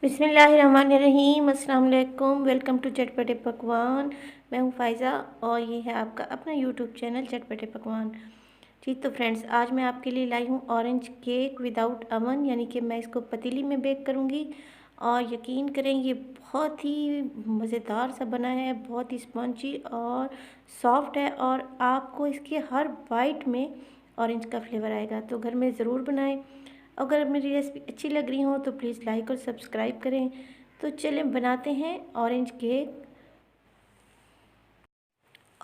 बिस्मिल्लाहिर्रहमानिर्रहीम, अस्सलाम वालेकुम। वेलकम टू चटपटे पकवान। मैं हूँ फ़ायज़ा और ये है आपका अपना यूट्यूब चैनल चटपटे पकवान। जी तो फ्रेंड्स, आज मैं आपके लिए लाई हूँ ऑरेंज केक विदाउट अवन, यानी कि मैं इसको पतीली में बेक करूँगी। और यकीन करें ये बहुत ही मज़ेदार सा बना है, बहुत ही स्पंजी और सॉफ्ट है और आपको इसके हर बाइट में ऑरेंज का फ्लेवर आएगा। तो घर में ज़रूर बनाएं। अगर मेरी रेसिपी अच्छी लग रही हो तो प्लीज़ लाइक और सब्सक्राइब करें। तो चलें बनाते हैं ऑरेंज केक।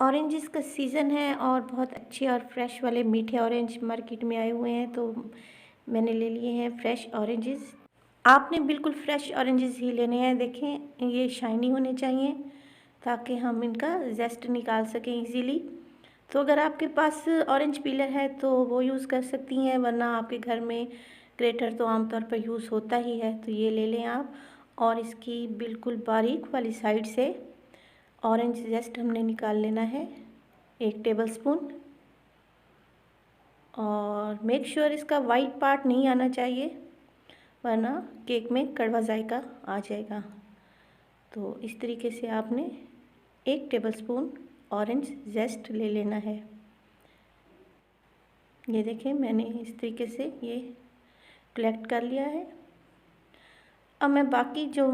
ऑरेंजेस का सीज़न है और बहुत अच्छे और फ्रेश वाले मीठे ऑरेंज मार्केट में आए हुए हैं, तो मैंने ले लिए हैं फ्रेश ऑरेंजेस। आपने बिल्कुल फ्रेश ऑरेंजेस ही लेने हैं। देखें, ये शाइनी होने चाहिए ताकि हम इनका जेस्ट निकाल सकें इजीली। तो अगर आपके पास ऑरेंज पीलर है तो वो यूज़ कर सकती हैं, वरना आपके घर में ग्रेटर तो आमतौर पर यूज़ होता ही है, तो ये ले लें आप। और इसकी बिल्कुल बारीक वाली साइड से ऑरेंज जेस्ट हमने निकाल लेना है, 1 टेबलस्पून। और मेक श्योर इसका वाइट पार्ट नहीं आना चाहिए, वरना केक में कड़वा जायका आ जाएगा। तो इस तरीके से आपने 1 टेबलस्पून ऑरेंज जेस्ट ले लेना है। ये देखें, मैंने इस तरीके से ये कलेक्ट कर लिया है। अब मैं बाकी जो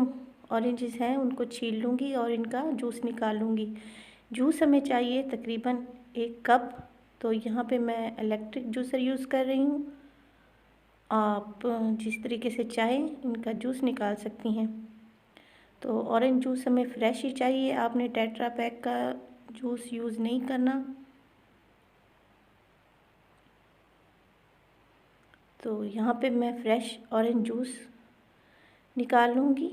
ऑरेंजेस हैं उनको छील लूँगी और इनका जूस निकाल लूँगी। जूस हमें चाहिए तकरीबन 1 कप। तो यहाँ पे मैं इलेक्ट्रिक जूसर यूज़ कर रही हूँ। आप जिस तरीके से चाहें इनका जूस निकाल सकती हैं। तो ऑरेंज जूस हमें फ्रेश ही चाहिए, आपने टेट्रा पैक का जूस यूज़ नहीं करना। तो यहाँ पे मैं फ्रेश ऑरेंज जूस निकाल लूँगी।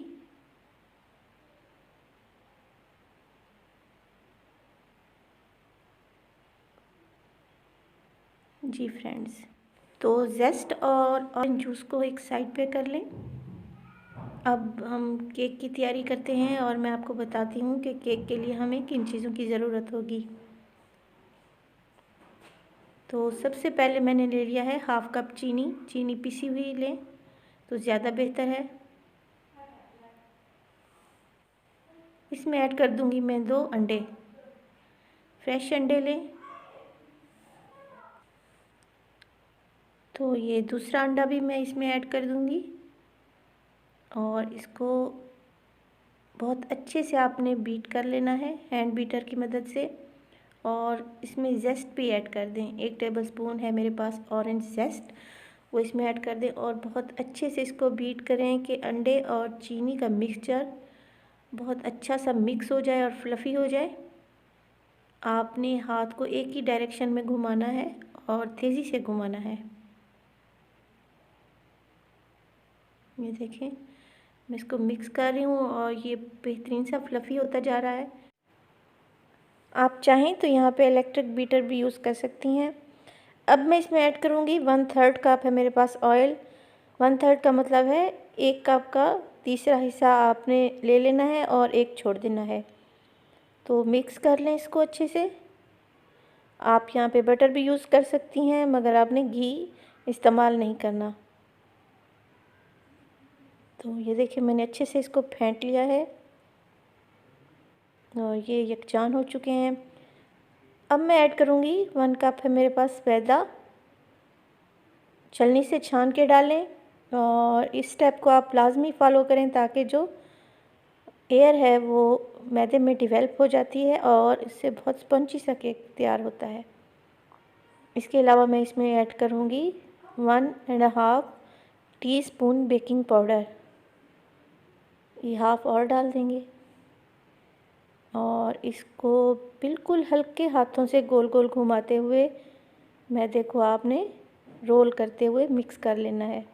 जी फ्रेंड्स, तो जेस्ट और ऑरेंज जूस को एक साइड पे कर लें। अब हम केक की तैयारी करते हैं और मैं आपको बताती हूँ कि केक के लिए हमें किन चीज़ों की ज़रूरत होगी। तो सबसे पहले मैंने ले लिया है 1/2 कप चीनी। चीनी पिसी हुई लें तो ज़्यादा बेहतर है। इसमें ऐड कर दूँगी मैं 2 अंडे। फ्रेश अंडे लें। तो ये दूसरा अंडा भी मैं इसमें ऐड कर दूँगी और इसको बहुत अच्छे से आपने बीट कर लेना है हैंड बीटर की मदद से। और इसमें जेस्ट भी ऐड कर दें। 1 टेबलस्पून है मेरे पास ऑरेंज जेस्ट, वो इसमें ऐड कर दें और बहुत अच्छे से इसको बीट करें कि अंडे और चीनी का मिक्सचर बहुत अच्छा सा मिक्स हो जाए और फ्लफ़ी हो जाए। आपने हाथ को एक ही डायरेक्शन में घुमाना है और तेज़ी से घुमाना है। ये देखें, मैं इसको मिक्स कर रही हूँ और ये बेहतरीन सा फ्लफ़ी होता जा रहा है। आप चाहें तो यहाँ पे इलेक्ट्रिक बीटर भी यूज़ कर सकती हैं। अब मैं इसमें ऐड करूँगी 1/3 कप है मेरे पास ऑयल। 1/3 का मतलब है 1 कप का तीसरा हिस्सा आपने ले लेना है और 1 छोड़ देना है। तो मिक्स कर लें इसको अच्छे से। आप यहाँ पे बटर भी यूज़ कर सकती हैं, मगर आपने घी इस्तेमाल नहीं करना। तो ये देखिए, मैंने अच्छे से इसको फेंट लिया है और ये यकजान हो चुके हैं। अब मैं ऐड करूँगी 1 कप है मेरे पास मैदा। छलनी से छान के डालें और इस स्टेप को आप लाजमी फ़ॉलो करें ताकि जो एयर है वो मैदे में डिवेल्प हो जाती है और इससे बहुत स्पंजी सा केक तैयार होता है। इसके अलावा मैं इसमें ऐड करूँगी 1½ टीस्पून बेकिंग पाउडर। ये हाफ़ और डाल देंगे और इसको बिल्कुल हल्के हाथों से गोल गोल घुमाते हुए मैदे को आपने रोल करते हुए मिक्स कर लेना है।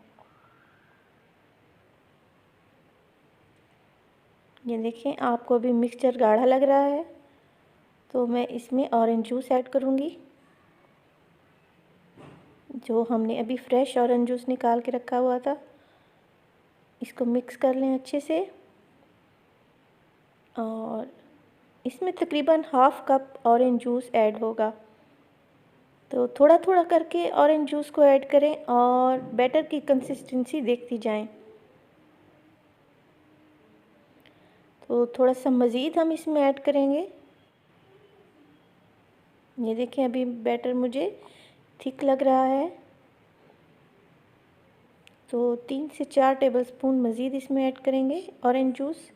ये देखें, आपको अभी मिक्सचर गाढ़ा लग रहा है तो मैं इसमें ऑरेंज जूस ऐड करूँगी। जो हमने अभी फ्रेश ऑरेंज जूस निकाल के रखा हुआ था, इसको मिक्स कर लें अच्छे से। और इसमें तकरीबन 1/2 कप ऑरेंज जूस ऐड होगा। तो थोड़ा थोड़ा करके ऑरेंज जूस को ऐड करें और बैटर की कंसिस्टेंसी देखती जाएं। तो थोड़ा सा मज़ीद हम इसमें ऐड करेंगे। ये देखें अभी बैटर मुझे थिक लग रहा है, तो 3 से 4 टेबलस्पून मज़ीद इसमें ऐड करेंगे ऑरेंज जूस।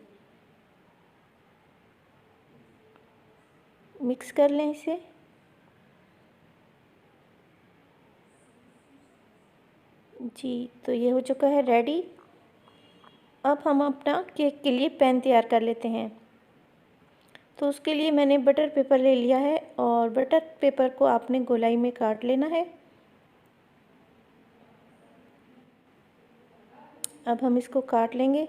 मिक्स कर लें इसे। जी, तो ये हो चुका है रेडी। अब हम अपना केक के लिए पैन तैयार कर लेते हैं। तो उसके लिए मैंने बटर पेपर ले लिया है और बटर पेपर को आपने गोलाई में काट लेना है। अब हम इसको काट लेंगे।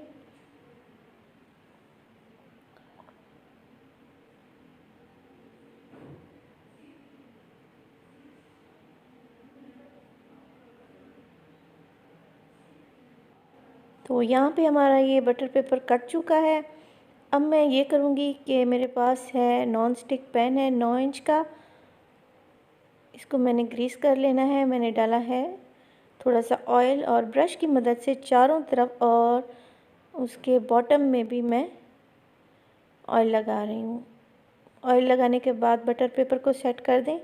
तो यहाँ पे हमारा ये बटर पेपर कट चुका है। अब मैं ये करूँगी कि मेरे पास है नॉन स्टिक पैन है 9 इंच का, इसको मैंने ग्रीस कर लेना है। मैंने डाला है थोड़ा सा ऑयल और ब्रश की मदद से चारों तरफ और उसके बॉटम में भी मैं ऑयल लगा रही हूँ। ऑयल लगाने के बाद बटर पेपर को सेट कर दें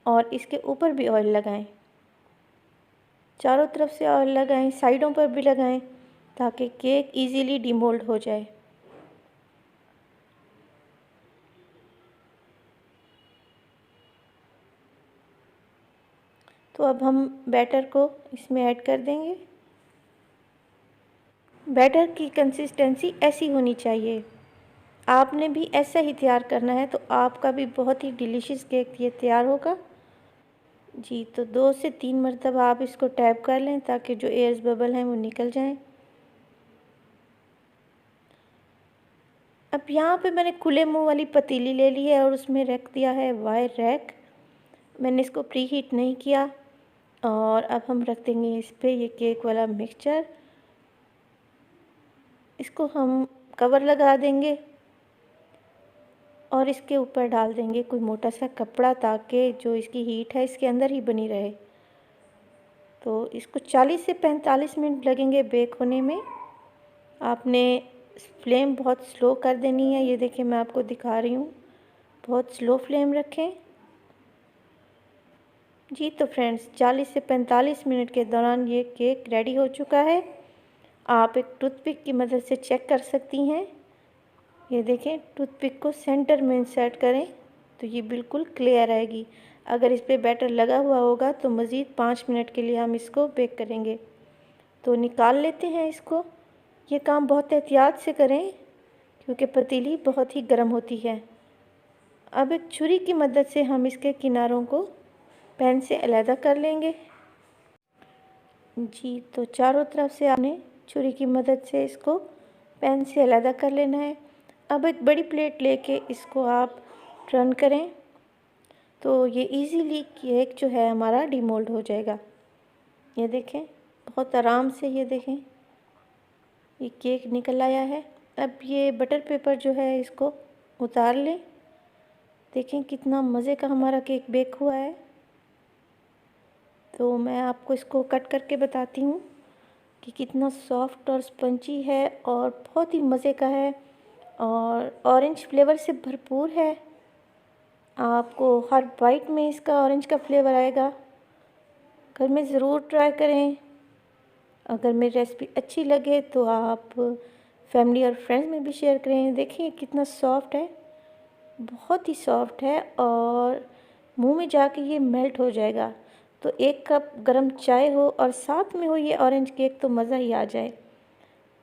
और इसके ऊपर भी ऑयल लगाएं। चारों तरफ से ऑयल लगाएं, साइडों पर भी लगाएं ताकि केक इजीली डिमोल्ड हो जाए। तो अब हम बैटर को इसमें ऐड कर देंगे। बैटर की कंसिस्टेंसी ऐसी होनी चाहिए। आपने भी ऐसा ही तैयार करना है तो आपका भी बहुत ही डिलीशियस केक ये तैयार होगा। जी, तो 2 से 3 मरतबा आप इसको टैप कर लें ताकि जो एयर्स बबल हैं वो निकल जाएं। अब यहाँ पे मैंने खुले मुंह वाली पतीली ले ली है और उसमें रख दिया है वायर रैक। मैंने इसको प्री हीट नहीं किया और अब हम रख देंगे इस पर ये केक वाला मिक्सचर। इसको हम कवर लगा देंगे और इसके ऊपर डाल देंगे कोई मोटा सा कपड़ा ताकि जो इसकी हीट है इसके अंदर ही बनी रहे। तो इसको 40 से 45 मिनट लगेंगे बेक होने में। आपने फ्लेम बहुत स्लो कर देनी है। ये देखिए मैं आपको दिखा रही हूँ, बहुत स्लो फ्लेम रखें। जी, तो फ्रेंड्स 40 से 45 मिनट के दौरान ये केक रेडी हो चुका है। आप एक टूथपिक की मदद से चेक कर सकती हैं। ये देखें, टूथपिक को सेंटर में इंसर्ट करें तो ये बिल्कुल क्लियर आएगी। अगर इस पे बैटर लगा हुआ होगा तो मज़ीद 5 मिनट के लिए हम इसको बेक करेंगे। तो निकाल लेते हैं इसको। ये काम बहुत एहतियात से करें क्योंकि पतीली बहुत ही गर्म होती है। अब एक छुरी की मदद से हम इसके किनारों को पैन से अलग कर लेंगे। जी, तो चारों तरफ से आपने छुरी की मदद से इसको पैन से अलग कर लेना है। अब एक बड़ी प्लेट लेके इसको आप टर्न करें तो ये इजीली केक जो है हमारा डिमोल्ड हो जाएगा। ये देखें बहुत आराम से, ये देखें ये केक निकल आया है। अब ये बटर पेपर जो है इसको उतार लें। देखें कितना मज़े का हमारा केक बेक हुआ है। तो मैं आपको इसको कट करके बताती हूँ कि कितना सॉफ्ट और स्पंजी है और बहुत ही मज़े का है और ऑरेंज फ्लेवर से भरपूर है। आपको हर बाइट में इसका ऑरेंज का फ्लेवर आएगा। घर में ज़रूर ट्राई करें। अगर मेरी रेसिपी अच्छी लगे तो आप फैमिली और फ्रेंड्स में भी शेयर करें। देखिए कितना सॉफ्ट है, बहुत ही सॉफ्ट है और मुंह में जाके ये मेल्ट हो जाएगा। तो 1 कप गरम चाय हो और साथ में हो ये ऑरेंज केक तो मज़ा ही आ जाए।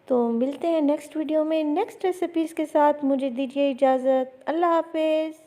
तो मिलते हैं नेक्स्ट वीडियो में नेक्स्ट रेसिपीज़ के साथ। मुझे दीजिए इजाज़त। अल्लाह हाफ़िज़।